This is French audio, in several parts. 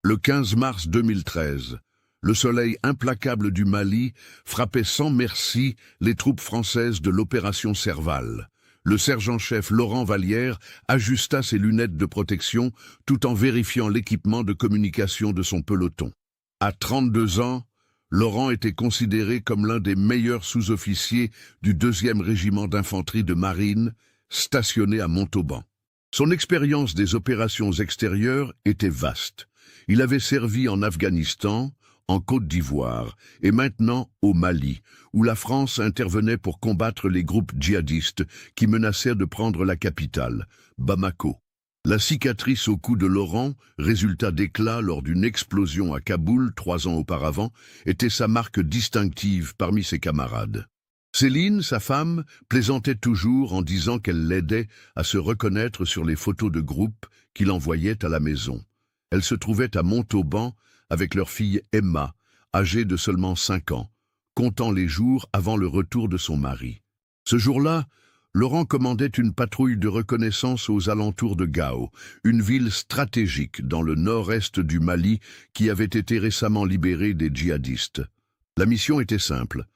Le 15 mars 2013, le soleil implacable du Mali frappait sans merci les troupes françaises de l'opération Serval. Le sergent-chef Laurent Vallière ajusta ses lunettes de protection tout en vérifiant l'équipement de communication de son peloton. À 32 ans, Laurent était considéré comme l'un des meilleurs sous-officiers du 2e régiment d'infanterie de marine, stationné à Montauban. Son expérience des opérations extérieures était vaste. Il avait servi en Afghanistan, en Côte d'Ivoire et maintenant au Mali, où la France intervenait pour combattre les groupes djihadistes qui menaçaient de prendre la capitale, Bamako. La cicatrice au cou de Laurent, résultat d'éclats lors d'une explosion à Kaboul 3 ans auparavant, était sa marque distinctive parmi ses camarades. Céline, sa femme, plaisantait toujours en disant qu'elle l'aidait à se reconnaître sur les photos de groupe qu'il envoyait à la maison. Elle se trouvait à Montauban avec leur fille Emma, âgée de seulement 5 ans, comptant les jours avant le retour de son mari. Ce jour-là, Laurent commandait une patrouille de reconnaissance aux alentours de Gao, une ville stratégique dans le nord-est du Mali qui avait été récemment libérée des djihadistes. La mission était simple: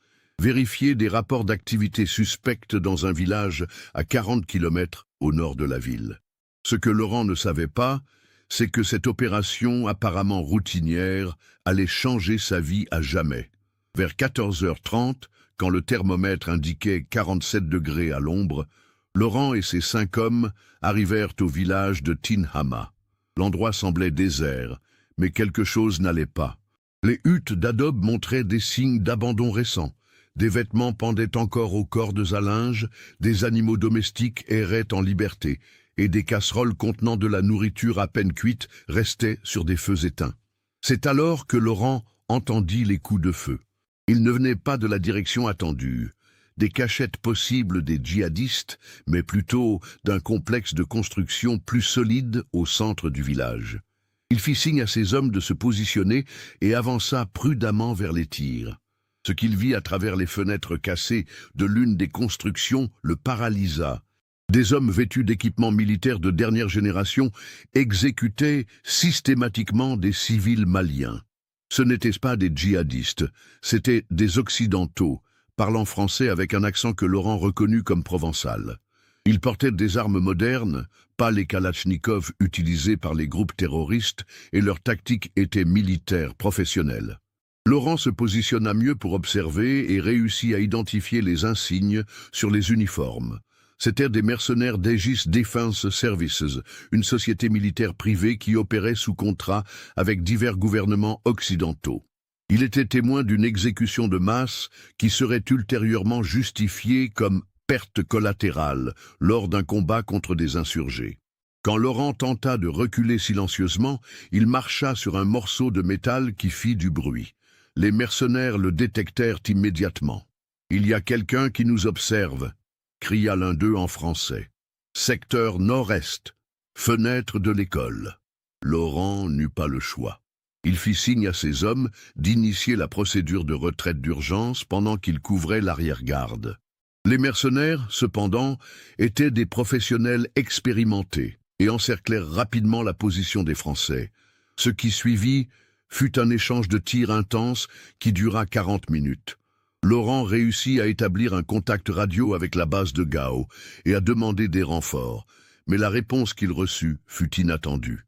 vérifier des rapports d'activité suspectes dans un village à 40 km au nord de la ville. Ce que Laurent ne savait pas, c'est que cette opération apparemment routinière allait changer sa vie à jamais. Vers 14h30, quand le thermomètre indiquait 47 degrés à l'ombre, Laurent et ses 5 hommes arrivèrent au village de Tinhama. L'endroit semblait désert, mais quelque chose n'allait pas. Les huttes d'adobe montraient des signes d'abandon récent. Des vêtements pendaient encore aux cordes à linge, des animaux domestiques erraient en liberté, et des casseroles contenant de la nourriture à peine cuite restaient sur des feux éteints. C'est alors que Laurent entendit les coups de feu. Ils ne venaient pas de la direction attendue, des cachettes possibles des djihadistes, mais plutôt d'un complexe de construction plus solide au centre du village. Il fit signe à ses hommes de se positionner et avança prudemment vers les tirs. Ce qu'il vit à travers les fenêtres cassées de l'une des constructions le paralysa. Des hommes vêtus d'équipements militaires de dernière génération exécutaient systématiquement des civils maliens. Ce n'étaient pas des djihadistes, c'étaient des Occidentaux, parlant français avec un accent que Laurent reconnut comme provençal. Ils portaient des armes modernes, pas les kalachnikovs utilisés par les groupes terroristes, et leur tactique était militaire, professionnelle. Laurent se positionna mieux pour observer et réussit à identifier les insignes sur les uniformes. C'étaient des mercenaires d'Aegis Defense Services, une société militaire privée qui opérait sous contrat avec divers gouvernements occidentaux. Il était témoin d'une exécution de masse qui serait ultérieurement justifiée comme perte collatérale lors d'un combat contre des insurgés. Quand Laurent tenta de reculer silencieusement, il marcha sur un morceau de métal qui fit du bruit. Les mercenaires le détectèrent immédiatement. « Il y a quelqu'un qui nous observe », cria l'un d'eux en français. « Secteur nord-est, fenêtre de l'école. » Laurent n'eut pas le choix. Il fit signe à ses hommes d'initier la procédure de retraite d'urgence pendant qu'ils couvraient l'arrière-garde. Les mercenaires, cependant, étaient des professionnels expérimentés et encerclèrent rapidement la position des Français. Ce qui suivit fut un échange de tirs intenses qui dura 40 minutes. Laurent réussit à établir un contact radio avec la base de Gao et à demander des renforts, mais la réponse qu'il reçut fut inattendue.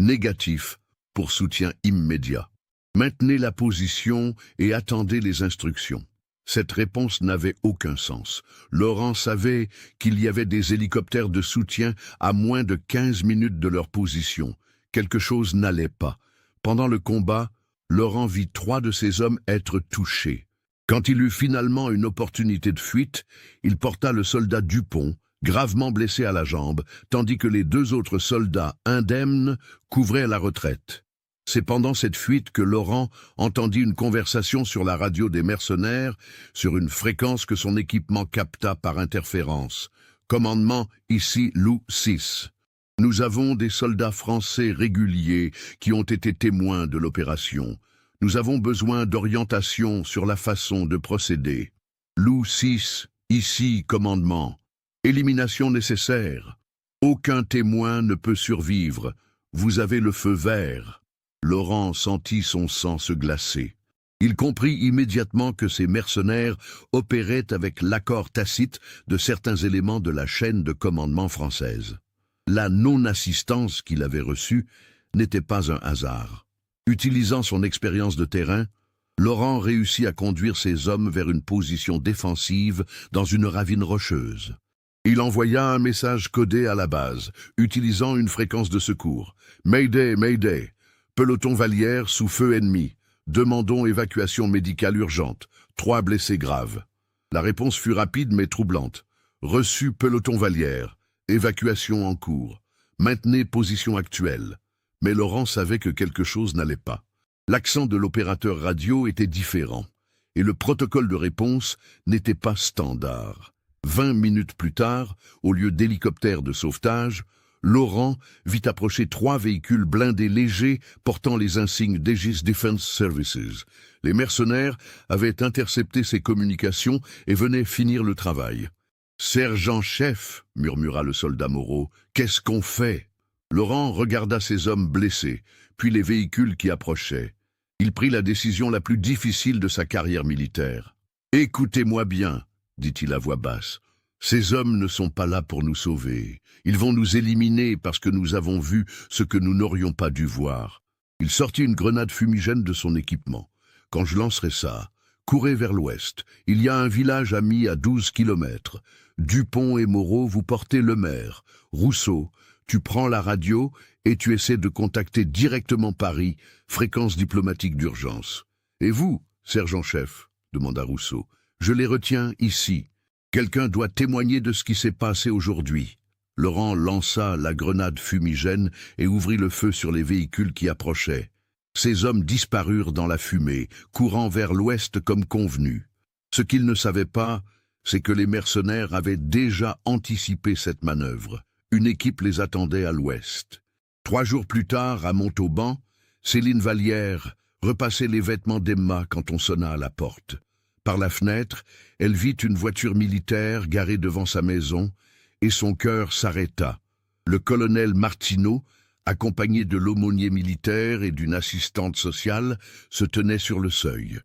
Négatif pour soutien immédiat. Maintenez la position et attendez les instructions. Cette réponse n'avait aucun sens. Laurent savait qu'il y avait des hélicoptères de soutien à moins de 15 minutes de leur position. Quelque chose n'allait pas. Pendant le combat, Laurent vit 3 de ses hommes être touchés. Quand il eut finalement une opportunité de fuite, il porta le soldat Dupont, gravement blessé à la jambe, tandis que les 2 autres soldats indemnes couvraient la retraite. C'est pendant cette fuite que Laurent entendit une conversation sur la radio des mercenaires, sur une fréquence que son équipement capta par interférence. Commandement, ici Lou 6. Nous avons des soldats français réguliers qui ont été témoins de l'opération. Nous avons besoin d'orientation sur la façon de procéder. Lou 6, ici, commandement. Élimination nécessaire. Aucun témoin ne peut survivre. Vous avez le feu vert. Laurent sentit son sang se glacer. Il comprit immédiatement que ces mercenaires opéraient avec l'accord tacite de certains éléments de la chaîne de commandement française. La non-assistance qu'il avait reçue n'était pas un hasard. Utilisant son expérience de terrain, Laurent réussit à conduire ses hommes vers une position défensive dans une ravine rocheuse. Il envoya un message codé à la base, utilisant une fréquence de secours. « Mayday, Mayday, peloton Vallière sous feu ennemi. Demandons évacuation médicale urgente. 3 blessés graves. » La réponse fut rapide mais troublante. « Reçu peloton Vallière. Évacuation en cours. Maintenez position actuelle. » Mais Laurent savait que quelque chose n'allait pas. L'accent de l'opérateur radio était différent, et le protocole de réponse n'était pas standard. 20 minutes plus tard, au lieu d'hélicoptères de sauvetage, Laurent vit approcher 3 véhicules blindés légers portant les insignes d'Aegis Defense Services. Les mercenaires avaient intercepté ces communications et venaient finir le travail. « Sergent-chef, » murmura le soldat Moreau, « qu'est-ce qu'on fait ?» Laurent regarda ses hommes blessés, puis les véhicules qui approchaient. Il prit la décision la plus difficile de sa carrière militaire. « Écoutez-moi bien, » dit-il à voix basse. « Ces hommes ne sont pas là pour nous sauver. Ils vont nous éliminer parce que nous avons vu ce que nous n'aurions pas dû voir. » Il sortit une grenade fumigène de son équipement. « Quand je lancerai ça, courez vers l'ouest. Il y a un village ami à 12 kilomètres. Dupont et Moreau, vous portez le maire. Rousseau, tu prends la radio et tu essaies de contacter directement Paris, fréquence diplomatique d'urgence. « Et vous, sergent-chef » demanda Rousseau. « Je les retiens ici. Quelqu'un doit témoigner de ce qui s'est passé aujourd'hui. » Laurent lança la grenade fumigène et ouvrit le feu sur les véhicules qui approchaient. Ces hommes disparurent dans la fumée, courant vers l'ouest comme convenu. Ce qu'ils ne savaient pas, c'est que les mercenaires avaient déjà anticipé cette manœuvre. Une équipe les attendait à l'ouest. 3 jours plus tard, à Montauban, Céline Vallière repassait les vêtements d'Emma quand on sonna à la porte. Par la fenêtre, elle vit une voiture militaire garée devant sa maison et son cœur s'arrêta. Le colonel Martineau, accompagné de l'aumônier militaire et d'une assistante sociale, se tenait sur le seuil.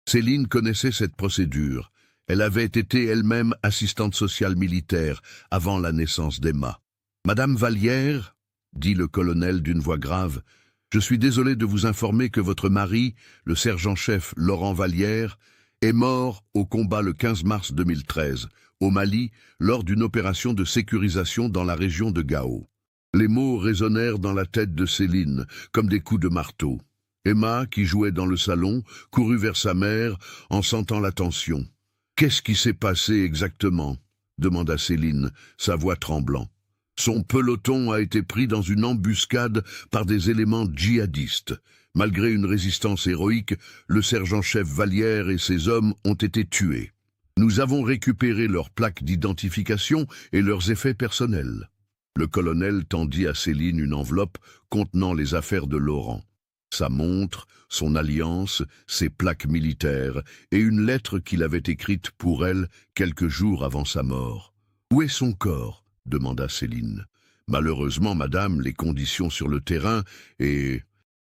Céline connaissait cette procédure. Elle avait été elle-même assistante sociale militaire avant la naissance d'Emma. « Madame Vallière, » dit le colonel d'une voix grave, « je suis désolé de vous informer que votre mari, le sergent-chef Laurent Vallière, est mort au combat le 15 mars 2013, au Mali, lors d'une opération de sécurisation dans la région de Gao. » Les mots résonnèrent dans la tête de Céline, comme des coups de marteau. Emma, qui jouait dans le salon, courut vers sa mère en sentant la tension. « Qu'est-ce qui s'est passé exactement ?» demanda Céline, sa voix tremblant. « Son peloton a été pris dans une embuscade par des éléments djihadistes. Malgré une résistance héroïque, le sergent-chef Vallière et ses hommes ont été tués. Nous avons récupéré leurs plaques d'identification et leurs effets personnels. » Le colonel tendit à Céline une enveloppe contenant les affaires de Laurent. Sa montre, son alliance, ses plaques militaires et une lettre qu'il avait écrite pour elle quelques jours avant sa mort. « Où est son corps ?» demanda Céline. « Malheureusement, madame, les conditions sur le terrain et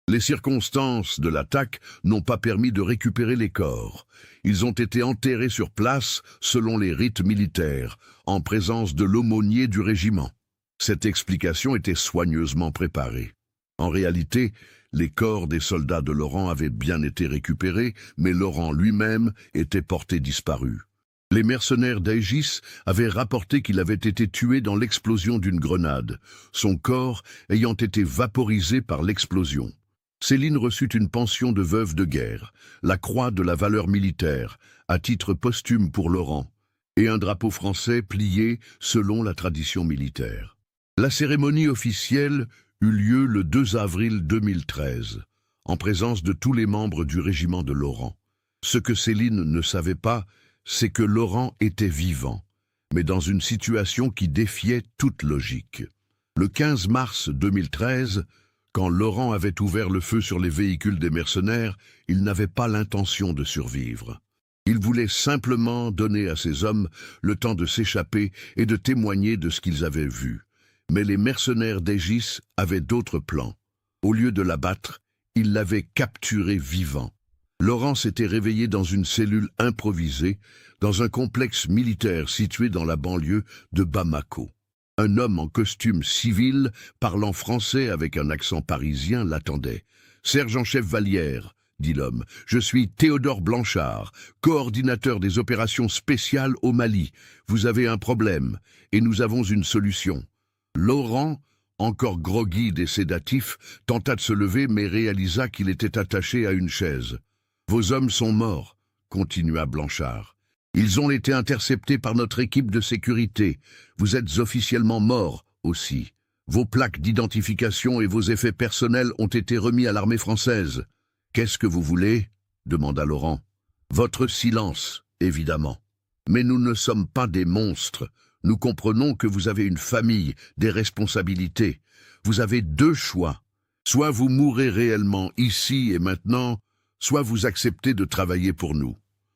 les circonstances de l'attaque n'ont pas permis de récupérer les corps. Ils ont été enterrés sur place selon les rites militaires, en présence de l'aumônier du régiment. » Cette explication était soigneusement préparée. En réalité, les corps des soldats de Laurent avaient bien été récupérés, mais Laurent lui-même était porté disparu. Les mercenaires d'Aegis avaient rapporté qu'il avait été tué dans l'explosion d'une grenade, son corps ayant été vaporisé par l'explosion. Céline reçut une pension de veuve de guerre, la croix de la valeur militaire, à titre posthume pour Laurent, et un drapeau français plié selon la tradition militaire. La cérémonie officielle eut lieu le 2 avril 2013, en présence de tous les membres du régiment de Laurent. Ce que Céline ne savait pas, c'est que Laurent était vivant, mais dans une situation qui défiait toute logique. Le 15 mars 2013, quand Laurent avait ouvert le feu sur les véhicules des mercenaires, il n'avait pas l'intention de survivre. Il voulait simplement donner à ses hommes le temps de s'échapper et de témoigner de ce qu'ils avaient vu. Mais les mercenaires d'Aegis avaient d'autres plans. Au lieu de l'abattre, Il l'avait capturé vivant. Laurent s'était réveillé dans une cellule improvisée, dans un complexe militaire situé dans la banlieue de Bamako. Un homme en costume civil, parlant français avec un accent parisien, l'attendait. « Sergent-chef Vallière », dit l'homme, « je suis Théodore Blanchard, coordinateur des opérations spéciales au Mali. Vous avez un problème, et nous avons une solution. » Laurent, encore groggy et sédatif, tenta de se lever mais réalisa qu'il était attaché à une chaise. « Vos hommes sont morts, » continua Blanchard. « Ils ont été interceptés par notre équipe de sécurité. Vous êtes officiellement morts aussi. Vos plaques d'identification et vos effets personnels ont été remis à l'armée française. »« Qu'est-ce que vous voulez ?» demanda Laurent. « Votre silence, évidemment. Mais nous ne sommes pas des monstres. Nous comprenons que vous avez une famille, des responsabilités. Vous avez deux choix. Soit vous mourrez réellement ici et maintenant, soit vous acceptez de travailler pour nous. »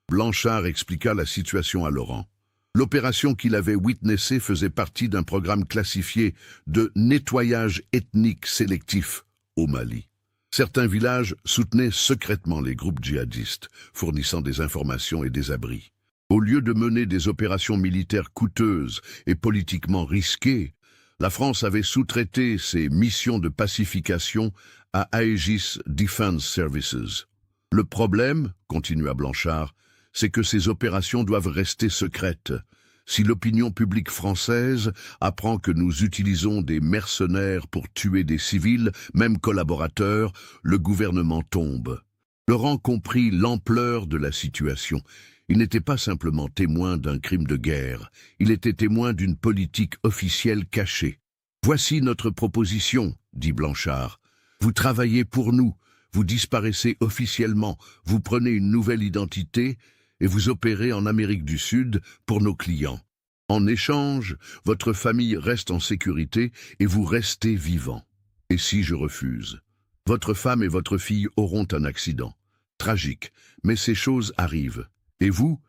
Blanchard expliqua la situation à Laurent. L'opération qu'il avait witnessée faisait partie d'un programme classifié de nettoyage ethnique sélectif au Mali. Certains villages soutenaient secrètement les groupes djihadistes, fournissant des informations et des abris. Au lieu de mener des opérations militaires coûteuses et politiquement risquées, la France avait sous-traité ses missions de pacification à Aegis Defense Services. Le problème, continua Blanchard, c'est que ces opérations doivent rester secrètes. Si l'opinion publique française apprend que nous utilisons des mercenaires pour tuer des civils, même collaborateurs, le gouvernement tombe. Laurent comprit l'ampleur de la situation. Il n'était pas simplement témoin d'un crime de guerre, il était témoin d'une politique officielle cachée. « Voici notre proposition, » dit Blanchard. « Vous travaillez pour nous, vous disparaissez officiellement, vous prenez une nouvelle identité et vous opérez en Amérique du Sud pour nos clients. En échange, votre famille reste en sécurité et vous restez vivant. Et si je refuse? Votre femme et votre fille auront un accident. Tragique, mais ces choses arrivent. Et vous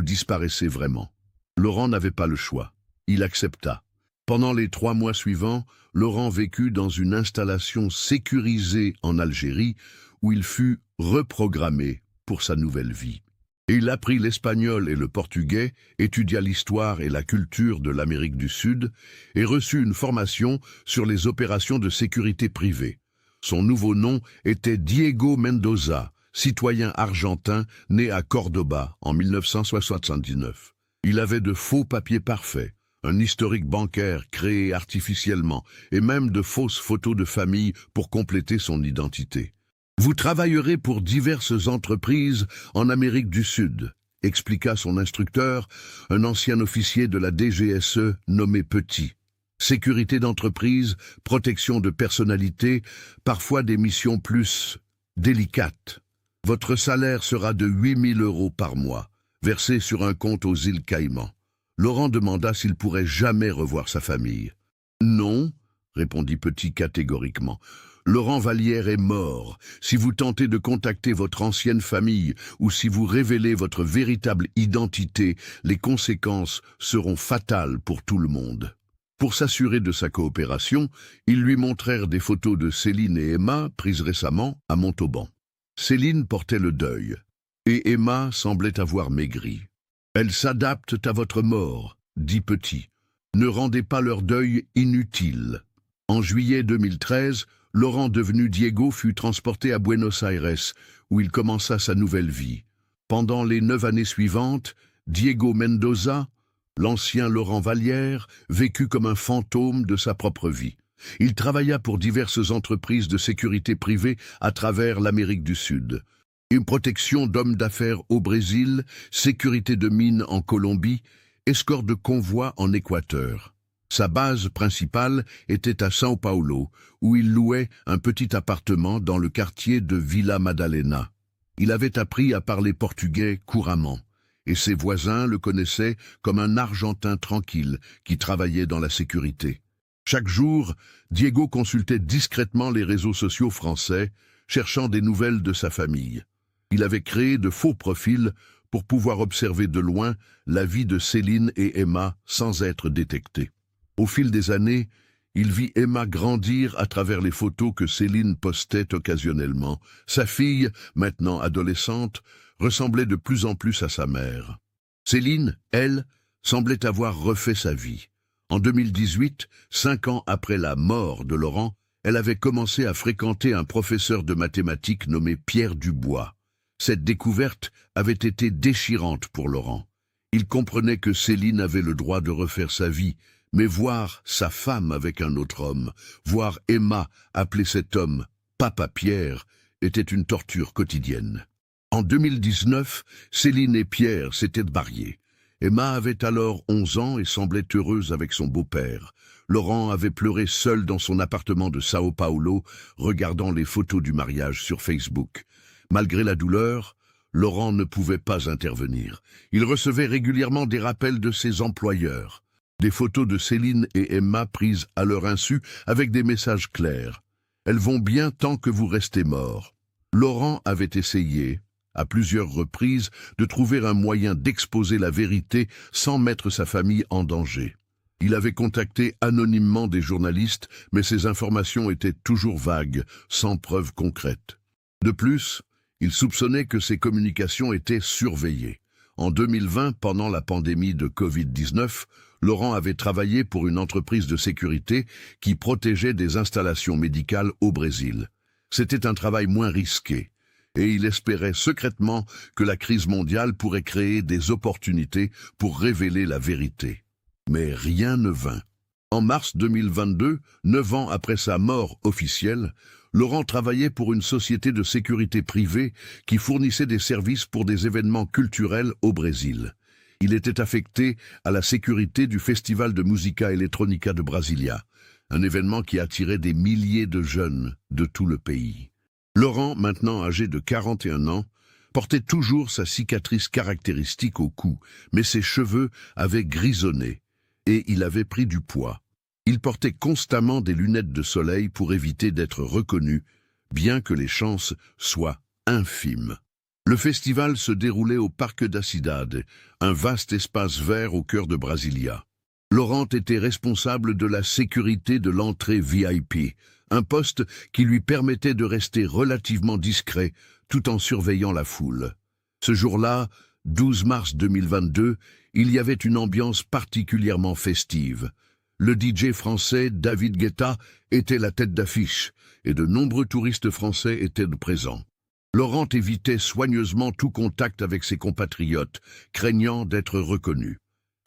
disparaissez vraiment. » Laurent n'avait pas le choix. Il accepta. Pendant les 3 mois suivants, Laurent vécut dans une installation sécurisée en Algérie où il fut reprogrammé pour sa nouvelle vie. Il apprit l'espagnol et le portugais, étudia l'histoire et la culture de l'Amérique du Sud et reçut une formation sur les opérations de sécurité privée. Son nouveau nom était Diego Mendoza, citoyen argentin né à Cordoba en 1979. Il avait de faux papiers parfaits, un historique bancaire créé artificiellement et même de fausses photos de famille pour compléter son identité. « Vous travaillerez pour diverses entreprises en Amérique du Sud », expliqua son instructeur, un ancien officier de la DGSE nommé Petit. « Sécurité d'entreprise, protection de personnalité, parfois des missions plus délicates. Votre salaire sera de 8 000 € par mois, versé sur un compte aux îles Caïmans. » Laurent demanda s'il pourrait jamais revoir sa famille. « Non », répondit Petit catégoriquement. « Laurent Vallière est mort. Si vous tentez de contacter votre ancienne famille ou si vous révélez votre véritable identité, les conséquences seront fatales pour tout le monde. » Pour s'assurer de sa coopération, ils lui montrèrent des photos de Céline et Emma prises récemment à Montauban. Céline portait le deuil, et Emma semblait avoir maigri. « Elles s'adaptent à votre mort, » dit Petit. « Ne rendez pas leur deuil inutile. » En juillet 2013, Laurent devenu Diego fut transporté à Buenos Aires, où il commença sa nouvelle vie. Pendant les 9 années suivantes, Diego Mendoza, l'ancien Laurent Vallière, vécut comme un fantôme de sa propre vie. Il travailla pour diverses entreprises de sécurité privée à travers l'Amérique du Sud. Une protection d'hommes d'affaires au Brésil, sécurité de mines en Colombie, escorte de convois en Équateur. Sa base principale était à São Paulo, où il louait un petit appartement dans le quartier de Villa Madalena. Il avait appris à parler portugais couramment, et ses voisins le connaissaient comme un Argentin tranquille qui travaillait dans la sécurité. Chaque jour, Diego consultait discrètement les réseaux sociaux français, cherchant des nouvelles de sa famille. Il avait créé de faux profils pour pouvoir observer de loin la vie de Céline et Emma sans être détecté. Au fil des années, Il vit Emma grandir à travers les photos que Céline postait occasionnellement. Sa fille, maintenant adolescente, ressemblait de plus en plus à sa mère. Céline, elle, semblait avoir refait sa vie. En 2018, 5 ans après la mort de Laurent, elle avait commencé à fréquenter un professeur de mathématiques nommé Pierre Dubois. Cette découverte avait été déchirante pour Laurent. Il comprenait que Céline avait le droit de refaire sa vie, mais voir sa femme avec un autre homme, voir Emma appeler cet homme « Papa Pierre » était une torture quotidienne. En 2019, Céline et Pierre s'étaient mariés. Emma avait alors 11 ans et semblait heureuse avec son beau-père. Laurent avait pleuré seul dans son appartement de Sao Paulo, regardant les photos du mariage sur Facebook. Malgré la douleur, Laurent ne pouvait pas intervenir. Il recevait régulièrement des rappels de ses employeurs. Des photos de Céline et Emma prises à leur insu avec des messages clairs. « Elles vont bien tant que vous restez morts ». Laurent avait essayé, à plusieurs reprises, de trouver un moyen d'exposer la vérité sans mettre sa famille en danger. Il avait contacté anonymement des journalistes, mais ces informations étaient toujours vagues, sans preuves concrètes. De plus, il soupçonnait que ces communications étaient surveillées. En 2020, pendant la pandémie de Covid-19, Laurent avait travaillé pour une entreprise de sécurité qui protégeait des installations médicales au Brésil. C'était un travail moins risqué, et il espérait secrètement que la crise mondiale pourrait créer des opportunités pour révéler la vérité. Mais rien ne vint. En mars 2022, 9 ans après sa mort officielle, Laurent travaillait pour une société de sécurité privée qui fournissait des services pour des événements culturels au Brésil. Il était affecté à la sécurité du Festival de Música Eletrónica de Brasilia, un événement qui attirait des milliers de jeunes de tout le pays. Laurent, maintenant âgé de 41 ans, portait toujours sa cicatrice caractéristique au cou, mais ses cheveux avaient grisonné et il avait pris du poids. Il portait constamment des lunettes de soleil pour éviter d'être reconnu, bien que les chances soient infimes. Le festival se déroulait au Parque da Cidade, un vaste espace vert au cœur de Brasilia. Laurent était responsable de la sécurité de l'entrée VIP, un poste qui lui permettait de rester relativement discret tout en surveillant la foule. Ce jour-là, 12 mars 2022, il y avait une ambiance particulièrement festive. Le DJ français David Guetta était la tête d'affiche et de nombreux touristes français étaient présents. Laurent évitait soigneusement tout contact avec ses compatriotes, craignant d'être reconnu.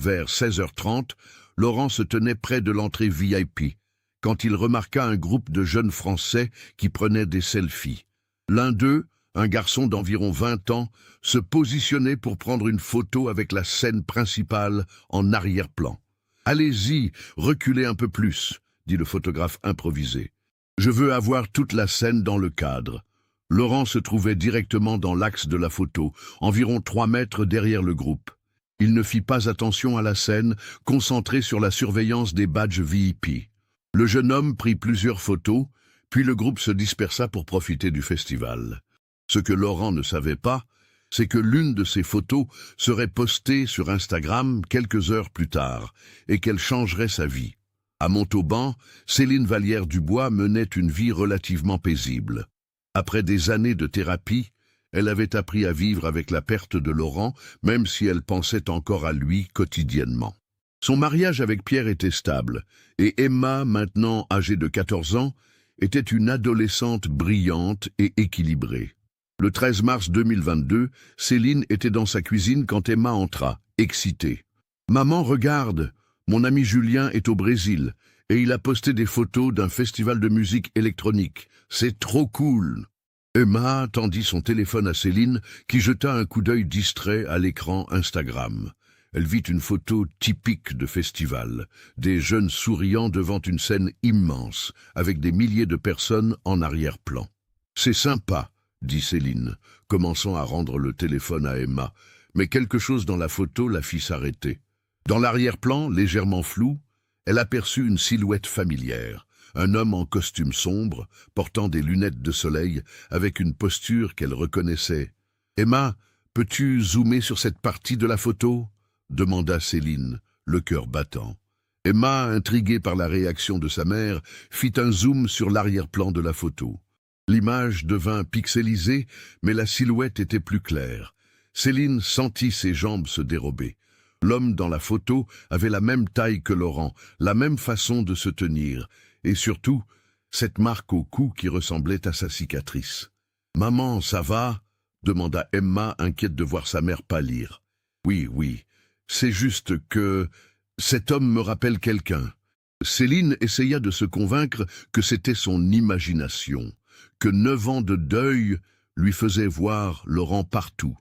Vers 16h30, Laurent se tenait près de l'entrée VIP, quand il remarqua un groupe de jeunes Français qui prenaient des selfies. L'un d'eux, un garçon d'environ 20 ans, se positionnait pour prendre une photo avec la scène principale en arrière-plan. « Allez-y, reculez un peu plus », dit le photographe improvisé. « Je veux avoir toute la scène dans le cadre. » Laurent se trouvait directement dans l'axe de la photo, environ 3 mètres derrière le groupe. Il ne fit pas attention à la scène, concentré sur la surveillance des badges VIP. Le jeune homme prit plusieurs photos, puis le groupe se dispersa pour profiter du festival. Ce que Laurent ne savait pas, c'est que l'une de ces photos serait postée sur Instagram quelques heures plus tard, et qu'elle changerait sa vie. À Montauban, Céline Vallière-Dubois menait une vie relativement paisible. Après des années de thérapie, elle avait appris à vivre avec la perte de Laurent, même si elle pensait encore à lui quotidiennement. Son mariage avec Pierre était stable, et Emma, maintenant âgée de 14 ans, était une adolescente brillante et équilibrée. Le 13 mars 2022, Céline était dans sa cuisine quand Emma entra, excitée. « Maman, regarde, mon ami Julien est au Brésil, et il a posté des photos d'un festival de musique électronique. C'est trop cool !» Emma tendit son téléphone à Céline, qui jeta un coup d'œil distrait à l'écran Instagram. Elle vit une photo typique de festival, des jeunes souriant devant une scène immense, avec des milliers de personnes en arrière-plan. « C'est sympa », dit Céline, commençant à rendre le téléphone à Emma, mais quelque chose dans la photo la fit s'arrêter. Dans l'arrière-plan, légèrement flou, elle aperçut une silhouette familière. Un homme en costume sombre, portant des lunettes de soleil, avec une posture qu'elle reconnaissait. « Emma, peux-tu zoomer sur cette partie de la photo ?» demanda Céline, le cœur battant. Emma, intriguée par la réaction de sa mère, fit un zoom sur l'arrière-plan de la photo. L'image devint pixelisée, mais la silhouette était plus claire. Céline sentit ses jambes se dérober. L'homme dans la photo avait la même taille que Laurent, la même façon de se tenir, et surtout, cette marque au cou qui ressemblait à sa cicatrice. « Maman, ça va ?» demanda Emma, inquiète de voir sa mère pâlir. « Oui, oui, c'est juste que cet homme me rappelle quelqu'un. » Céline essaya de se convaincre que c'était son imagination, que 9 ans de deuil lui faisaient voir Laurent partout.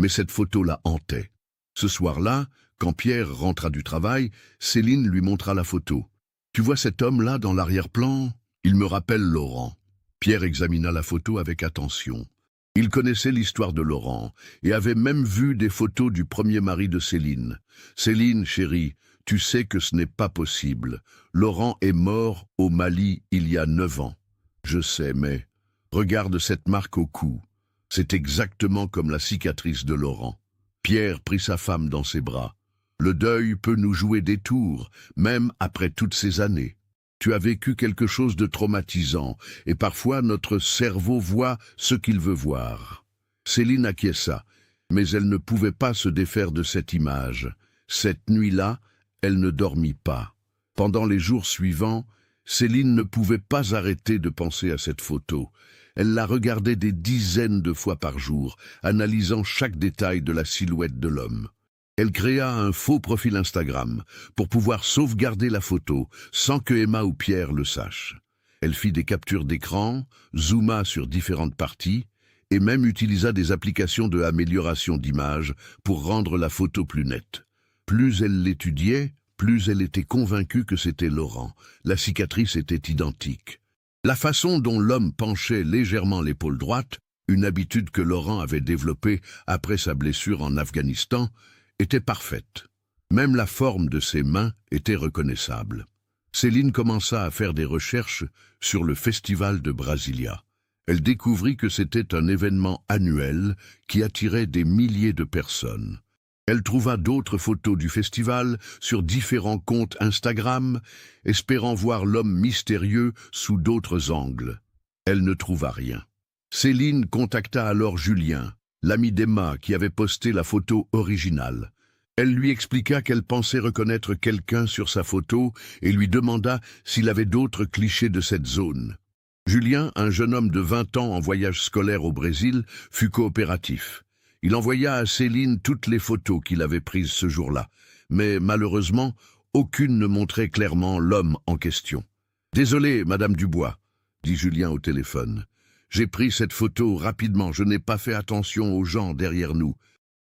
Mais cette photo la hantait. Ce soir-là, quand Pierre rentra du travail, Céline lui montra la photo. « Tu vois cet homme-là dans l'arrière-plan? Il me rappelle Laurent. » Pierre examina la photo avec attention. Il connaissait l'histoire de Laurent et avait même vu des photos du premier mari de Céline. « Céline, chérie, tu sais que ce n'est pas possible. Laurent est mort au Mali il y a 9 ans. » « Je sais, mais regarde cette marque au cou. C'est exactement comme la cicatrice de Laurent. » Pierre prit sa femme dans ses bras. « Le deuil peut nous jouer des tours, même après toutes ces années. Tu as vécu quelque chose de traumatisant, et parfois notre cerveau voit ce qu'il veut voir. » Céline acquiesça, mais elle ne pouvait pas se défaire de cette image. Cette nuit-là, elle ne dormit pas. Pendant les jours suivants, Céline ne pouvait pas arrêter de penser à cette photo. Elle la regardait des dizaines de fois par jour, analysant chaque détail de la silhouette de l'homme. Elle créa un faux profil Instagram pour pouvoir sauvegarder la photo sans que Emma ou Pierre le sachent. Elle fit des captures d'écran, zooma sur différentes parties et même utilisa des applications de amélioration d'image pour rendre la photo plus nette. Plus elle l'étudiait, plus elle était convaincue que c'était Laurent. La cicatrice était identique. La façon dont l'homme penchait légèrement l'épaule droite, une habitude que Laurent avait développée après sa blessure en Afghanistan, était parfaite. Même la forme de ses mains était reconnaissable. Céline commença à faire des recherches sur le festival de Brasilia. Elle découvrit que c'était un événement annuel qui attirait des milliers de personnes. Elle trouva d'autres photos du festival sur différents comptes Instagram, espérant voir l'homme mystérieux sous d'autres angles. Elle ne trouva rien. Céline contacta alors Julien, l'ami d'Emma qui avait posté la photo originale. Elle lui expliqua qu'elle pensait reconnaître quelqu'un sur sa photo et lui demanda s'il avait d'autres clichés de cette zone. Julien, un jeune homme de 20 ans en voyage scolaire au Brésil, fut coopératif. Il envoya à Céline toutes les photos qu'il avait prises ce jour-là, mais malheureusement, aucune ne montrait clairement l'homme en question. « Désolé, Madame Dubois, » dit Julien au téléphone. « J'ai pris cette photo rapidement, je n'ai pas fait attention aux gens derrière nous.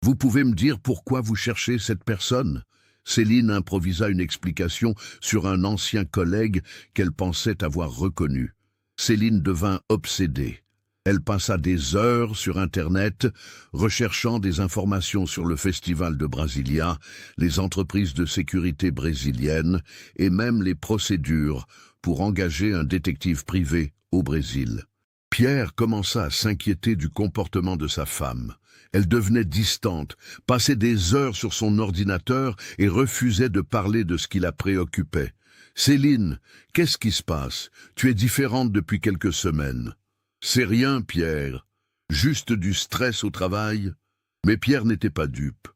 Vous pouvez me dire pourquoi vous cherchez cette personne ?» Céline improvisa une explication sur un ancien collègue qu'elle pensait avoir reconnu. Céline devint obsédée. Elle passa des heures sur Internet, recherchant des informations sur le festival de Brasilia, les entreprises de sécurité brésiliennes et même les procédures pour engager un détective privé au Brésil. Pierre commença à s'inquiéter du comportement de sa femme. Elle devenait distante, passait des heures sur son ordinateur et refusait de parler de ce qui la préoccupait. « Céline, qu'est-ce qui se passe? Tu es différente depuis quelques semaines. » « C'est rien, Pierre. Juste du stress au travail. » Mais Pierre n'était pas dupe.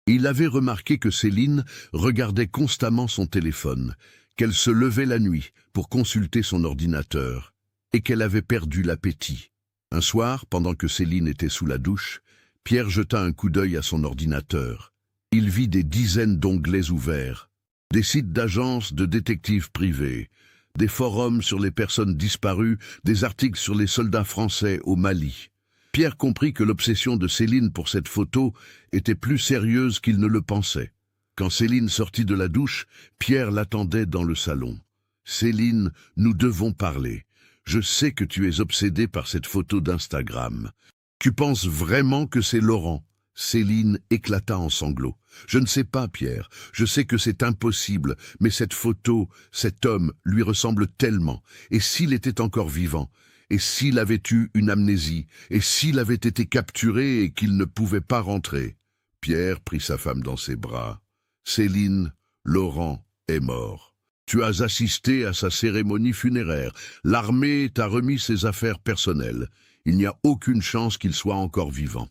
Il avait remarqué que Céline regardait constamment son téléphone, qu'elle se levait la nuit pour consulter son ordinateur, et qu'elle avait perdu l'appétit. Un soir, pendant que Céline était sous la douche, Pierre jeta un coup d'œil à son ordinateur. Il vit des dizaines d'onglets ouverts, des sites d'agences de détectives privés, des forums sur les personnes disparues, des articles sur les soldats français au Mali. Pierre comprit que l'obsession de Céline pour cette photo était plus sérieuse qu'il ne le pensait. Quand Céline sortit de la douche, Pierre l'attendait dans le salon. « Céline, nous devons parler. Je sais que tu es obsédée par cette photo d'Instagram. Tu penses vraiment que c'est Laurent ?» Céline éclata en sanglots. « Je ne sais pas, Pierre. Je sais que c'est impossible, mais cette photo, cet homme, lui ressemble tellement. Et s'il était encore vivant? Et s'il avait eu une amnésie? Et s'il avait été capturé et qu'il ne pouvait pas rentrer ?» Pierre prit sa femme dans ses bras. « Céline, Laurent est mort. Tu as assisté à sa cérémonie funéraire. L'armée t'a remis ses affaires personnelles. Il n'y a aucune chance qu'il soit encore vivant.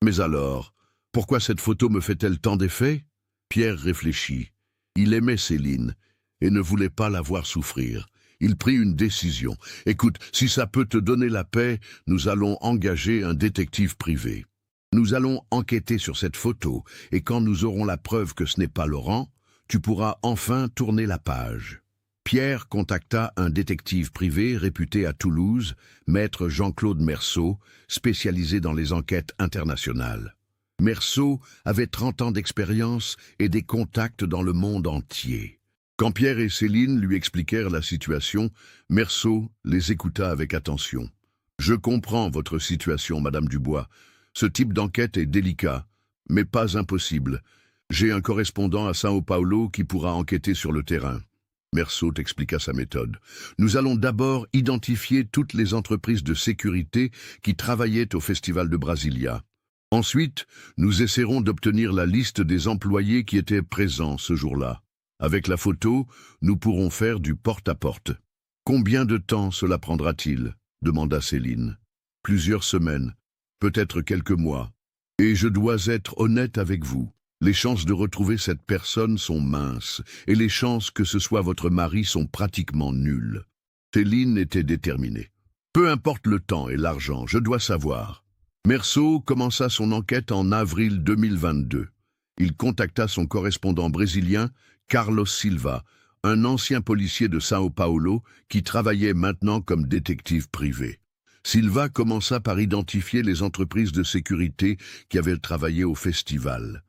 Mais alors, pourquoi cette photo me fait-elle tant d'effet? Pierre réfléchit. Il aimait Céline et ne voulait pas la voir souffrir. Il prit une décision. Écoute, si ça peut te donner la paix, nous allons engager un détective privé. Nous allons enquêter sur cette photo, et quand nous aurons la preuve que ce n'est pas Laurent, tu pourras enfin tourner la page. Pierre contacta un détective privé réputé à Toulouse, maître Jean-Claude Merceau, spécialisé dans les enquêtes internationales. Merceau avait 30 ans d'expérience et des contacts dans le monde entier. Quand Pierre et Céline lui expliquèrent la situation, Merceau les écouta avec attention. « Je comprends votre situation, Madame Dubois. Ce type d'enquête est délicat, mais pas impossible. J'ai un correspondant à São Paulo qui pourra enquêter sur le terrain. » Merceau expliqua sa méthode. « Nous allons d'abord identifier toutes les entreprises de sécurité qui travaillaient au Festival de Brasilia. Ensuite, nous essaierons d'obtenir la liste des employés qui étaient présents ce jour-là. Avec la photo, nous pourrons faire du porte-à-porte. »« Combien de temps cela prendra-t-il » demanda Céline. « Plusieurs semaines, peut-être quelques mois. Et je dois être honnête avec vous. Les chances de retrouver cette personne sont minces, et les chances que ce soit votre mari sont pratiquement nulles. » Céline était déterminée. « Peu importe le temps et l'argent, je dois savoir. » Merceau commença son enquête en avril 2022. Il contacta son correspondant brésilien, Carlos Silva, un ancien policier de São Paulo qui travaillait maintenant comme détective privé. Silva commença par identifier les entreprises de sécurité qui avaient travaillé au festival.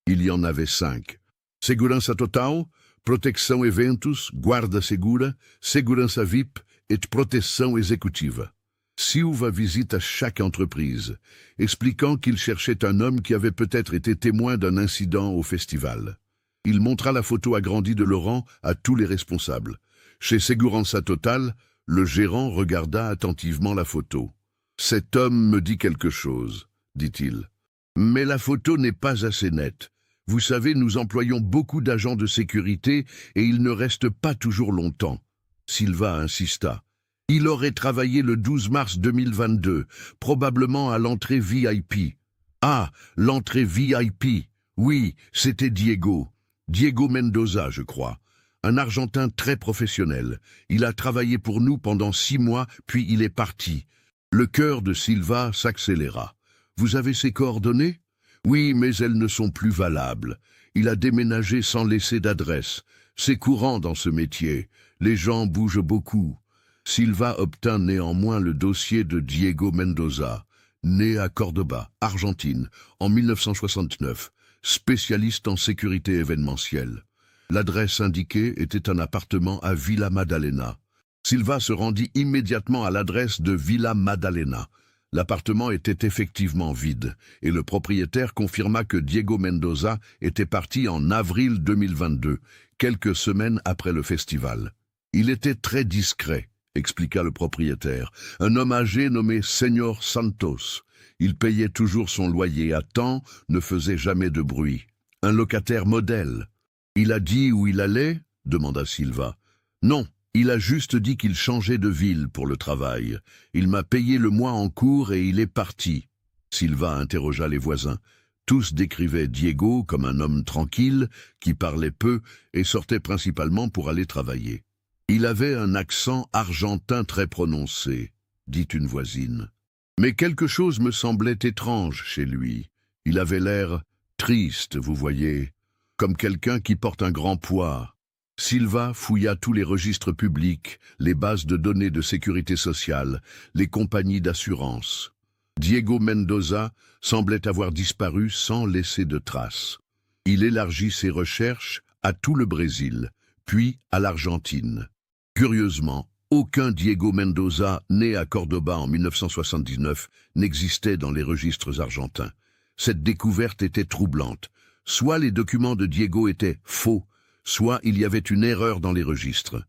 Il y en avait 5. Segurança Total, Proteção Eventos, Guarda Segura, Segurança VIP et Proteção Executiva. Silva visita chaque entreprise, expliquant qu'il cherchait un homme qui avait peut-être été témoin d'un incident au festival. Il montra la photo agrandie de Laurent à tous les responsables. Chez Segurança Total, le gérant regarda attentivement la photo. « Cet homme me dit quelque chose, dit-il. Mais la photo n'est pas assez nette. Vous savez, nous employons beaucoup d'agents de sécurité et ils ne restent pas toujours longtemps. » Silva insista. « Il aurait travaillé le 12 mars 2022, probablement à l'entrée VIP. »« Ah, l'entrée VIP. Oui, c'était Diego. Diego Mendoza, je crois. Un Argentin très professionnel. Il a travaillé pour nous pendant 6 mois, puis il est parti. » Le cœur de Silva s'accéléra. « Vous avez ses coordonnées ? » ?»« Oui, mais elles ne sont plus valables. Il a déménagé sans laisser d'adresse. C'est courant dans ce métier. Les gens bougent beaucoup. » Silva obtint néanmoins le dossier de Diego Mendoza, né à Cordoba, Argentine, en 1969, spécialiste en sécurité événementielle. L'adresse indiquée était un appartement à Villa Madalena. Silva se rendit immédiatement à l'adresse de Villa Madalena. L'appartement était effectivement vide, et le propriétaire confirma que Diego Mendoza était parti en avril 2022, quelques semaines après le festival. Il était très discret, expliqua le propriétaire, un homme âgé nommé Senor Santos. Il payait toujours son loyer à temps, ne faisait jamais de bruit. Un locataire modèle. « Il a dit où il allait ?» demanda Silva. « Non, il a juste dit qu'il changeait de ville pour le travail. Il m'a payé le mois en cours et il est parti. » Silva interrogea les voisins. Tous décrivaient Diego comme un homme tranquille, qui parlait peu et sortait principalement pour aller travailler. « Il avait un accent argentin très prononcé, » dit une voisine. Mais quelque chose me semblait étrange chez lui. Il avait l'air triste, vous voyez, comme quelqu'un qui porte un grand poids. Silva fouilla tous les registres publics, les bases de données de sécurité sociale, les compagnies d'assurance. Diego Mendoza semblait avoir disparu sans laisser de traces. Il élargit ses recherches à tout le Brésil, puis à l'Argentine. Curieusement, aucun Diego Mendoza, né à Cordoba en 1979, n'existait dans les registres argentins. Cette découverte était troublante. Soit les documents de Diego étaient faux, soit il y avait une erreur dans les registres.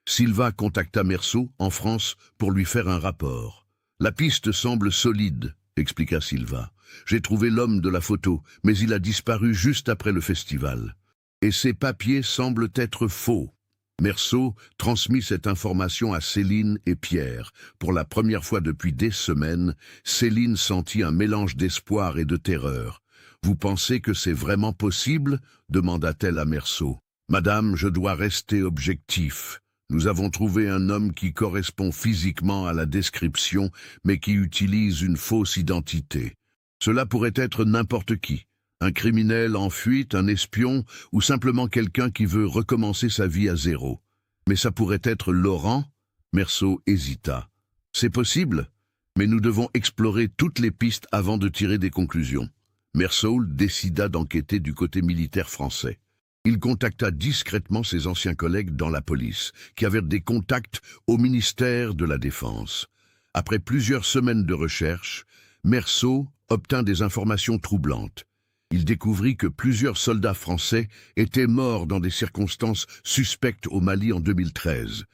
Silva contacta Merceau, en France, pour lui faire un rapport. « La piste semble solide, » expliqua Silva. « J'ai trouvé l'homme de la photo, mais il a disparu juste après le festival. Et ses papiers semblent être faux. » Meursault transmit cette information à Céline et Pierre. Pour la première fois depuis des semaines, Céline sentit un mélange d'espoir et de terreur. « Vous pensez que c'est vraiment possible ?» demanda-t-elle à Meursault. « Madame, je dois rester objectif. Nous avons trouvé un homme qui correspond physiquement à la description, mais qui utilise une fausse identité. Cela pourrait être n'importe qui. Un criminel en fuite, un espion, ou simplement quelqu'un qui veut recommencer sa vie à zéro. Mais ça pourrait être Laurent ?» Meursault hésita. « C'est possible, mais nous devons explorer toutes les pistes avant de tirer des conclusions. » Meursault décida d'enquêter du côté militaire français. Il contacta discrètement ses anciens collègues dans la police, qui avaient des contacts au ministère de la Défense. Après plusieurs semaines de recherche, Meursault obtint des informations troublantes. Il découvrit que plusieurs soldats français étaient morts dans des circonstances suspectes au Mali en 2013.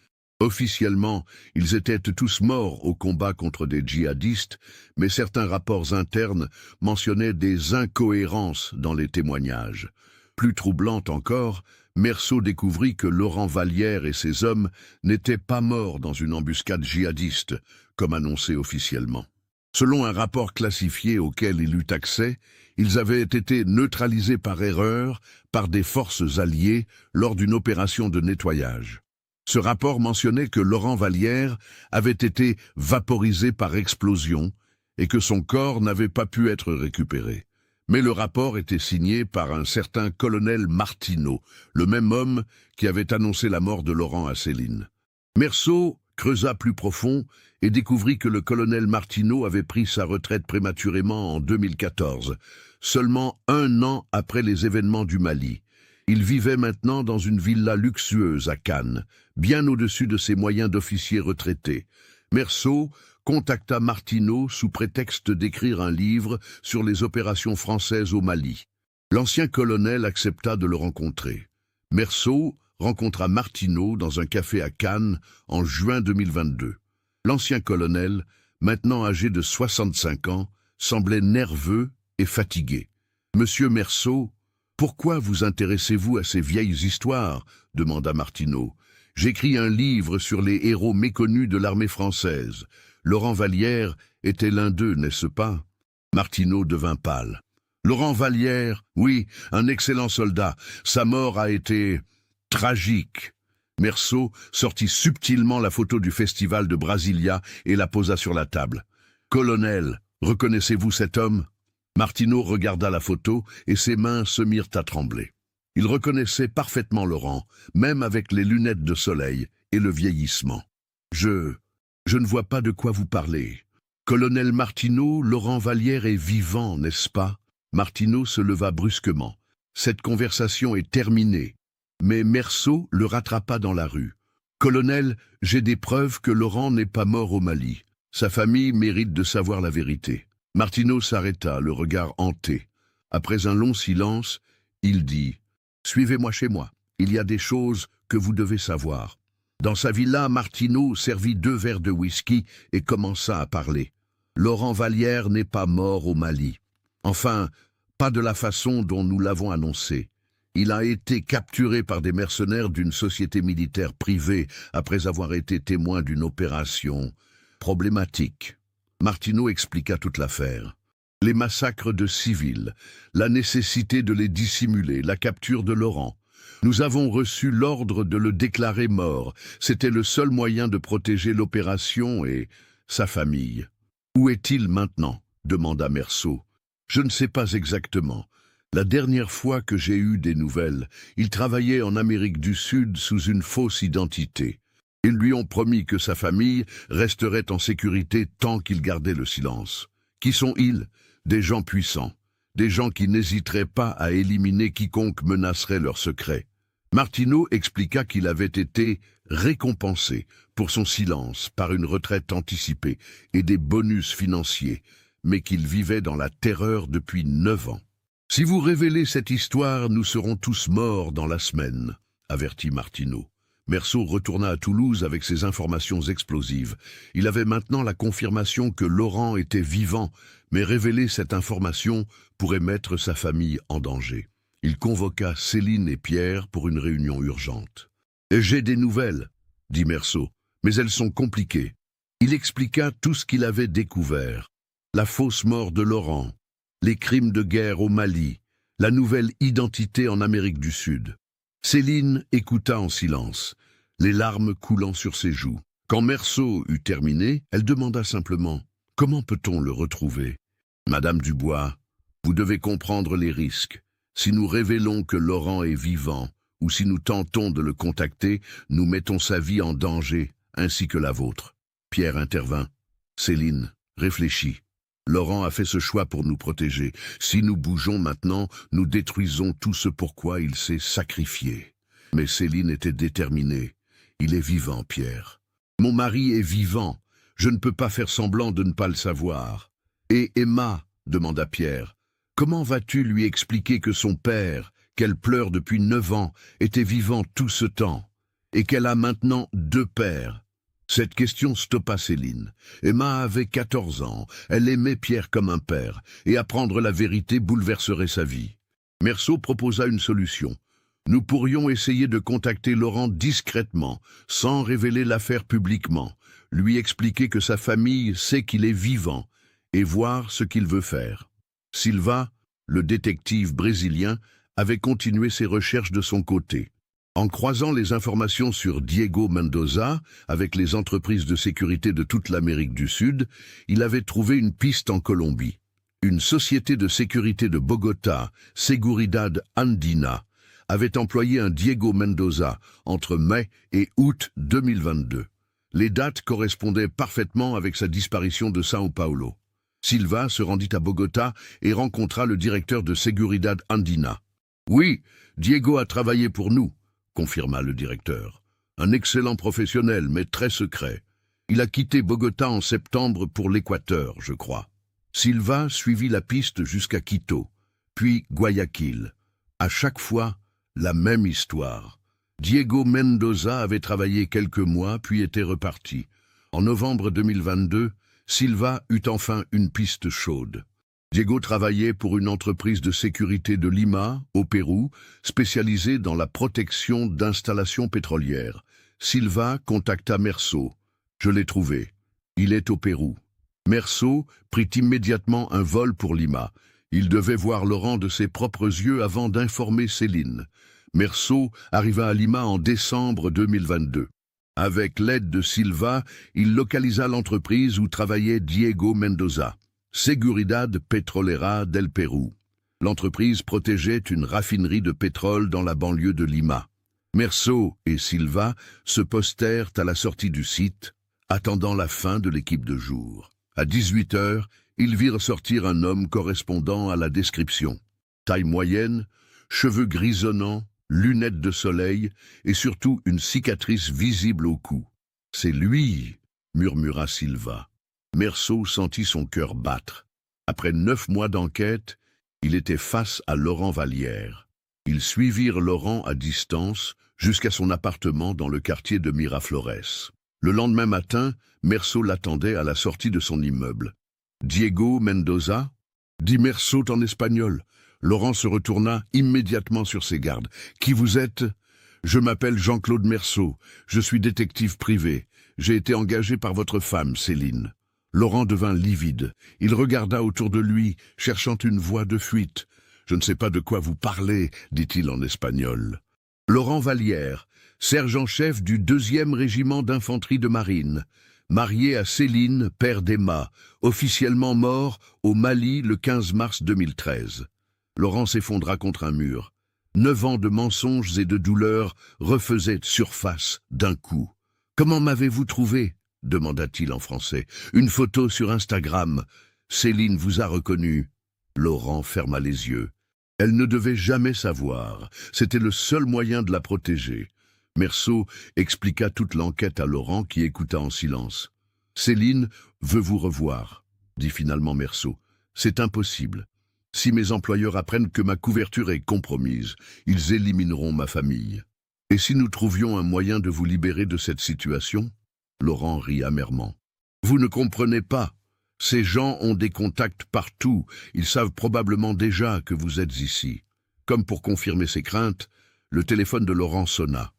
Officiellement, ils étaient tous morts au combat contre des djihadistes, mais certains rapports internes mentionnaient des incohérences dans les témoignages. Plus troublante encore, Meursault découvrit que Laurent Vallière et ses hommes n'étaient pas morts dans une embuscade djihadiste, comme annoncé officiellement. Selon un rapport classifié auquel il eut accès, ils avaient été neutralisés par erreur par des forces alliées lors d'une opération de nettoyage. Ce rapport mentionnait que Laurent Vallière avait été vaporisé par explosion et que son corps n'avait pas pu être récupéré. Mais le rapport était signé par un certain colonel Martineau, le même homme qui avait annoncé la mort de Laurent à Céline. Meursault creusa plus profond et découvrit que le colonel Martineau avait pris sa retraite prématurément en 2014, seulement 1 an après les événements du Mali. Il vivait maintenant dans une villa luxueuse à Cannes, bien au-dessus de ses moyens d'officier retraité. Meursault contacta Martineau sous prétexte d'écrire un livre sur les opérations françaises au Mali. L'ancien colonel accepta de le rencontrer. Meursault rencontra Martineau dans un café à Cannes en juin 2022. L'ancien colonel, maintenant âgé de 65 ans, semblait nerveux et fatigué. « Monsieur Meursault, pourquoi vous intéressez-vous à ces vieilles histoires ?» demanda Martineau. « J'écris un livre sur les héros méconnus de l'armée française. Laurent Vallière était l'un d'eux, n'est-ce pas ?» Martineau devint pâle. « Laurent Vallière, oui, un excellent soldat. Sa mort a été tragique. » Meursault sortit subtilement la photo du festival de Brasilia et la posa sur la table. « Colonel, reconnaissez-vous cet homme ?» Martineau regarda la photo et ses mains se mirent à trembler. Il reconnaissait parfaitement Laurent, même avec les lunettes de soleil et le vieillissement. « Je ne vois pas de quoi vous parlez. Colonel Martineau, Laurent Vallière est vivant, n'est-ce pas ?» Martineau se leva brusquement. « Cette conversation est terminée. » Mais Meursault le rattrapa dans la rue. « Colonel, j'ai des preuves que Laurent n'est pas mort au Mali. Sa famille mérite de savoir la vérité. » Martineau s'arrêta, le regard hanté. Après un long silence, il dit « Suivez-moi chez moi. Il y a des choses que vous devez savoir. » Dans sa villa, Martineau servit 2 verres de whisky et commença à parler. « Laurent Vallière n'est pas mort au Mali. Enfin, pas de la façon dont nous l'avons annoncé. Il a été capturé par des mercenaires d'une société militaire privée après avoir été témoin d'une opération problématique. » Martineau expliqua toute l'affaire. Les massacres de civils, la nécessité de les dissimuler, la capture de Laurent. Nous avons reçu l'ordre de le déclarer mort. C'était le seul moyen de protéger l'opération et sa famille. « Où est-il maintenant ?» demanda Meursault. « Je ne sais pas exactement. La dernière fois que j'ai eu des nouvelles, il travaillait en Amérique du Sud sous une fausse identité. Ils lui ont promis que sa famille resterait en sécurité tant qu'il gardait le silence. Qui sont-ils? Des gens puissants, des gens qui n'hésiteraient pas à éliminer quiconque menacerait leur secret. » Martineau expliqua qu'il avait été récompensé pour son silence par une retraite anticipée et des bonus financiers, mais qu'il vivait dans la terreur depuis 9 ans. « Si vous révélez cette histoire, nous serons tous morts dans la semaine, » avertit Martineau. Meursault retourna à Toulouse avec ses informations explosives. Il avait maintenant la confirmation que Laurent était vivant, mais révéler cette information pourrait mettre sa famille en danger. Il convoqua Céline et Pierre pour une réunion urgente. J'ai des nouvelles, dit Meursault, mais elles sont compliquées. Il expliqua tout ce qu'il avait découvert. La fausse mort de Laurent, les crimes de guerre au Mali, la nouvelle identité en Amérique du Sud. Céline écouta en silence, les larmes coulant sur ses joues. Quand Meursault eut terminé, elle demanda simplement « Comment peut-on le retrouver ?» Madame Dubois, vous devez comprendre les risques. Si nous révélons que Laurent est vivant, ou si nous tentons de le contacter, nous mettons sa vie en danger, ainsi que la vôtre. Pierre intervint. Céline, réfléchis. Laurent a fait ce choix pour nous protéger. Si nous bougeons maintenant, nous détruisons tout ce pourquoi il s'est sacrifié. Mais Céline était déterminée. Il est vivant, Pierre. Mon mari est vivant. Je ne peux pas faire semblant de ne pas le savoir. Et Emma, demanda Pierre, comment vas-tu lui expliquer que son père, qu'elle pleure depuis 9 ans, était vivant tout ce temps, et qu'elle a maintenant 2 pères? Cette question stoppa Céline. Emma avait 14 ans, elle aimait Pierre comme un père, et apprendre la vérité bouleverserait sa vie. Meursault proposa une solution. Nous pourrions essayer de contacter Laurent discrètement, sans révéler l'affaire publiquement, lui expliquer que sa famille sait qu'il est vivant, et voir ce qu'il veut faire. Silva, le détective brésilien, avait continué ses recherches de son côté. En croisant les informations sur Diego Mendoza avec les entreprises de sécurité de toute l'Amérique du Sud, il avait trouvé une piste en Colombie. Une société de sécurité de Bogota, Seguridad Andina, avait employé un Diego Mendoza entre mai et août 2022. Les dates correspondaient parfaitement avec sa disparition de São Paulo. Silva se rendit à Bogota et rencontra le directeur de Seguridad Andina. « Oui, Diego a travaillé pour nous », confirma le directeur. « Un excellent professionnel, mais très secret. Il a quitté Bogota en septembre pour l'Équateur, je crois. » Silva suivit la piste jusqu'à Quito, puis Guayaquil. À chaque fois, la même histoire. Diego Mendoza avait travaillé quelques mois, puis était reparti. En novembre 2022, Silva eut enfin une piste chaude. Diego travaillait pour une entreprise de sécurité de Lima, au Pérou, spécialisée dans la protection d'installations pétrolières. Silva contacta Meursault. Je l'ai trouvé. Il est au Pérou. Meursault prit immédiatement un vol pour Lima. Il devait voir Laurent de ses propres yeux avant d'informer Céline. Meursault arriva à Lima en décembre 2022. Avec l'aide de Silva, il localisa l'entreprise où travaillait Diego Mendoza, Seguridad Petrolera del Pérou. L'entreprise protégeait une raffinerie de pétrole dans la banlieue de Lima. Meursault et Silva se postèrent à la sortie du site, attendant la fin de l'équipe de jour. À 18 heures, ils virent sortir un homme correspondant à la description. Taille moyenne, cheveux grisonnants, lunettes de soleil et surtout une cicatrice visible au cou. « C'est lui !» murmura Silva. Meursault sentit son cœur battre. Après 9 mois d'enquête, il était face à Laurent Vallière. Ils suivirent Laurent à distance jusqu'à son appartement dans le quartier de Miraflores. Le lendemain matin, Meursault l'attendait à la sortie de son immeuble. « Diego Mendoza ?» dit Meursault en espagnol. Laurent se retourna immédiatement sur ses gardes. « Qui vous êtes ?»« Je m'appelle Jean-Claude Meursault. Je suis détective privé. J'ai été engagé par votre femme, Céline. » Laurent devint livide. Il regarda autour de lui, cherchant une voie de fuite. « Je ne sais pas de quoi vous parlez, » dit-il en espagnol. Laurent Vallière, sergent-chef du 2e régiment d'infanterie de marine, marié à Céline, père d'Emma, officiellement mort au Mali le 15 mars 2013. Laurent s'effondra contre un mur. 9 ans de mensonges et de douleurs refaisaient surface d'un coup. « Comment m'avez-vous trouvé ?» demanda-t-il en français. « Une photo sur Instagram. Céline vous a reconnu. » Laurent ferma les yeux. Elle ne devait jamais savoir. C'était le seul moyen de la protéger. Meursault expliqua toute l'enquête à Laurent qui écouta en silence. « Céline veut vous revoir, » dit finalement Meursault. « C'est impossible. Si mes employeurs apprennent que ma couverture est compromise, ils élimineront ma famille. Et si nous trouvions un moyen de vous libérer de cette situation ?» Laurent rit amèrement. « Vous ne comprenez pas. Ces gens ont des contacts partout. Ils savent probablement déjà que vous êtes ici. » Comme pour confirmer ses craintes, le téléphone de Laurent sonna.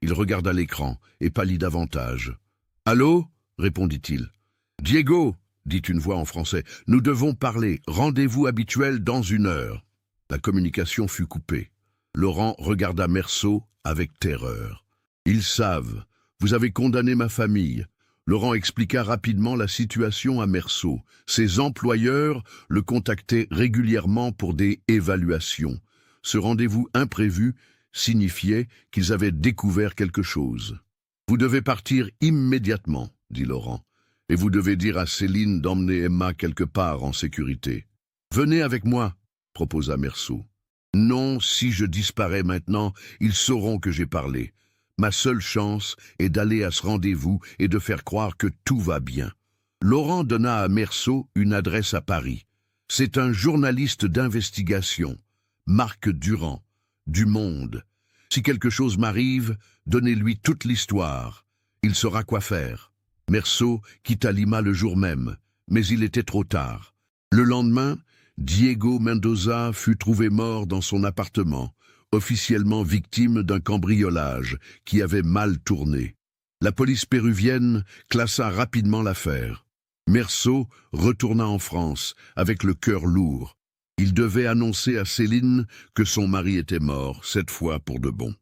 Il regarda l'écran et pâlit davantage. « Allô ?» répondit-il. « Diego !» dit une voix en français. « Nous devons parler. Rendez-vous habituel dans 1 heure. » La communication fut coupée. Laurent regarda Meursault avec terreur. « Ils savent. Vous avez condamné ma famille. » Laurent expliqua rapidement la situation à Meursault. Ses employeurs le contactaient régulièrement pour des évaluations. Ce rendez-vous imprévu signifiait qu'ils avaient découvert quelque chose. « Vous devez partir immédiatement, » dit Laurent. « Et vous devez dire à Céline d'emmener Emma quelque part en sécurité. »« Venez avec moi, » proposa Meursault. « Non, si je disparais maintenant, ils sauront que j'ai parlé. Ma seule chance est d'aller à ce rendez-vous et de faire croire que tout va bien. » Laurent donna à Meursault une adresse à Paris. C'est un journaliste d'investigation, Marc Durand, du Monde. Si quelque chose m'arrive, donnez-lui toute l'histoire. Il saura quoi faire. Meursault quitta Lima le jour même, mais il était trop tard. Le lendemain, Diego Mendoza fut trouvé mort dans son appartement, officiellement victime d'un cambriolage qui avait mal tourné. La police péruvienne classa rapidement l'affaire. Meursault retourna en France avec le cœur lourd. Il devait annoncer à Céline que son mari était mort, cette fois pour de bon.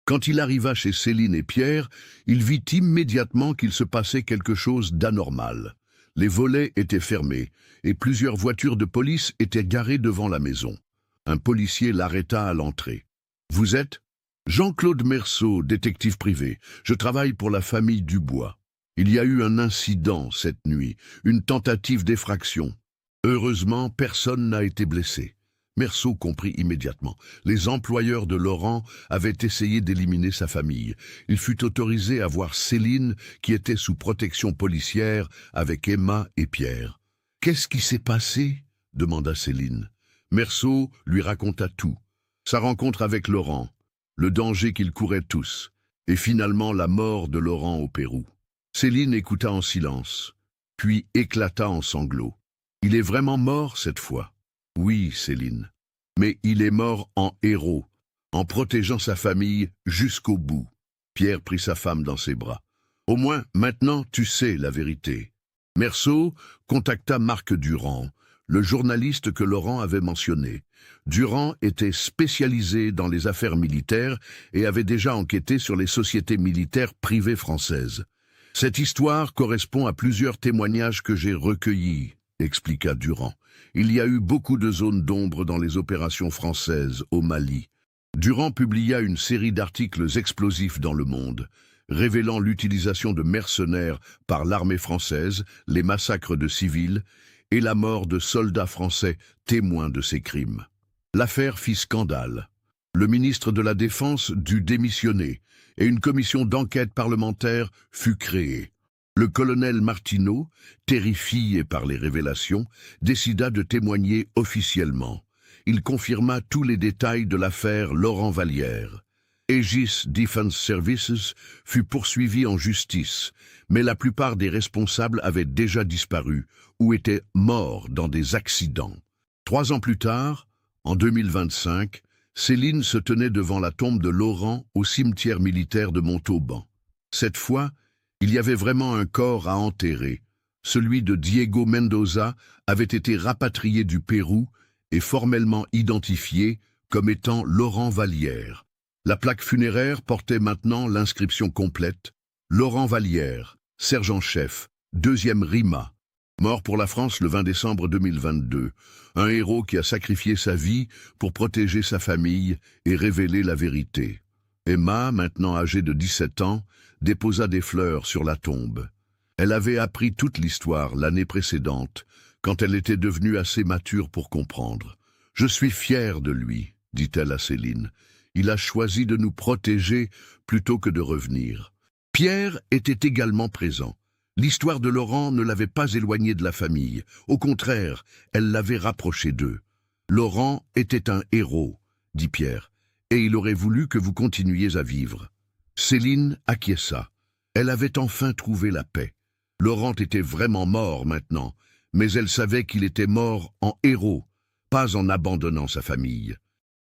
Quand il arriva chez Céline et Pierre, il vit immédiatement qu'il se passait quelque chose d'anormal. Les volets étaient fermés et plusieurs voitures de police étaient garées devant la maison. Un policier l'arrêta à l'entrée. « Vous êtes ?»« Jean-Claude Meursault, détective privé. Je travaille pour la famille Dubois. Il y a eu un incident cette nuit, une tentative d'effraction. Heureusement, personne n'a été blessé. » Meursault comprit immédiatement. Les employeurs de Laurent avaient essayé d'éliminer sa famille. Il fut autorisé à voir Céline, qui était sous protection policière, avec Emma et Pierre. « Qu'est-ce qui s'est passé ?» demanda Céline. Meursault lui raconta tout. Sa rencontre avec Laurent, le danger qu'ils couraient tous, et finalement la mort de Laurent au Pérou. Céline écouta en silence, puis éclata en sanglots. « Il est vraiment mort cette fois ?» « Oui, Céline. Mais il est mort en héros, en protégeant sa famille jusqu'au bout. » Pierre prit sa femme dans ses bras. « Au moins, maintenant, tu sais la vérité. » Meursault contacta Marc Durand, le journaliste que Laurent avait mentionné. Durand était spécialisé dans les affaires militaires et avait déjà enquêté sur les sociétés militaires privées françaises. « Cette histoire correspond à plusieurs témoignages que j'ai recueillis, » expliqua Durand. Il y a eu beaucoup de zones d'ombre dans les opérations françaises au Mali. Durand publia une série d'articles explosifs dans Le Monde, révélant l'utilisation de mercenaires par l'armée française, les massacres de civils et la mort de soldats français témoins de ces crimes. L'affaire fit scandale. Le ministre de la Défense dut démissionner et une commission d'enquête parlementaire fut créée. Le colonel Martineau, terrifié par les révélations, décida de témoigner officiellement. Il confirma tous les détails de l'affaire Laurent Vallière. Aegis Defense Services fut poursuivi en justice, mais la plupart des responsables avaient déjà disparu ou étaient morts dans des accidents. 3 ans plus tard, en 2025, Céline se tenait devant la tombe de Laurent au cimetière militaire de Montauban. Cette fois, il y avait vraiment un corps à enterrer. Celui de Diego Mendoza avait été rapatrié du Pérou et formellement identifié comme étant Laurent Vallière. La plaque funéraire portait maintenant l'inscription complète « Laurent Vallière, sergent-chef, 2e RIMA, mort pour la France le 20 décembre 2022, un héros qui a sacrifié sa vie pour protéger sa famille et révéler la vérité. » Emma, maintenant âgée de 17 ans, déposa des fleurs sur la tombe. Elle avait appris toute l'histoire l'année précédente, quand elle était devenue assez mature pour comprendre. « Je suis fière de lui, » dit-elle à Céline. « Il a choisi de nous protéger plutôt que de revenir. » Pierre était également présent. L'histoire de Laurent ne l'avait pas éloigné de la famille. Au contraire, elle l'avait rapproché d'eux. « Laurent était un héros, » dit Pierre, « et il aurait voulu que vous continuiez à vivre. » Céline acquiesça. Elle avait enfin trouvé la paix. Laurent était vraiment mort maintenant, mais elle savait qu'il était mort en héros, pas en abandonnant sa famille.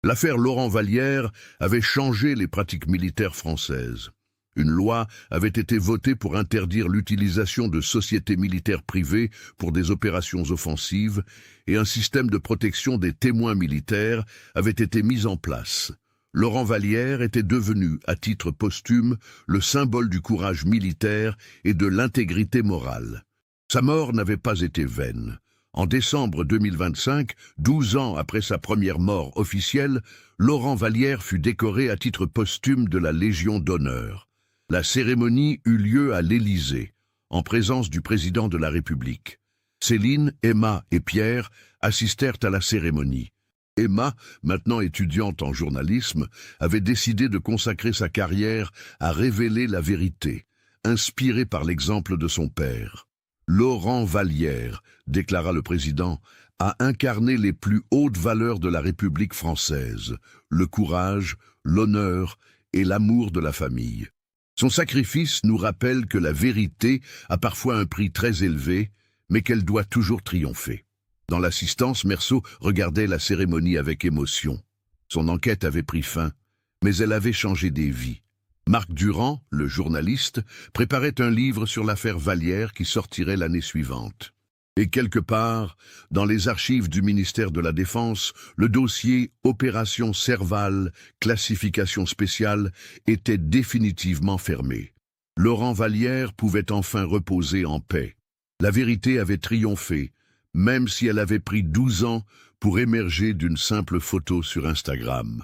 L'affaire Laurent Vallière avait changé les pratiques militaires françaises. Une loi avait été votée pour interdire l'utilisation de sociétés militaires privées pour des opérations offensives et un système de protection des témoins militaires avait été mis en place. Laurent Vallière était devenu, à titre posthume, le symbole du courage militaire et de l'intégrité morale. Sa mort n'avait pas été vaine. En décembre 2025, 12 ans après sa première mort officielle, Laurent Vallière fut décoré à titre posthume de la Légion d'honneur. La cérémonie eut lieu à l'Élysée, en présence du président de la République. Céline, Emma et Pierre assistèrent à la cérémonie. Emma, maintenant étudiante en journalisme, avait décidé de consacrer sa carrière à révéler la vérité, inspirée par l'exemple de son père. Laurent Vallière, déclara le président, a incarné les plus hautes valeurs de la République française, le courage, l'honneur et l'amour de la famille. Son sacrifice nous rappelle que la vérité a parfois un prix très élevé, mais qu'elle doit toujours triompher. Dans l'assistance, Meursault regardait la cérémonie avec émotion. Son enquête avait pris fin, mais elle avait changé des vies. Marc Durand, le journaliste, préparait un livre sur l'affaire Vallière qui sortirait l'année suivante. Et quelque part, dans les archives du ministère de la Défense, le dossier Opération Serval, classification spéciale, était définitivement fermé. Laurent Vallière pouvait enfin reposer en paix. La vérité avait triomphé, même si elle avait pris 12 ans pour émerger d'une simple photo sur Instagram.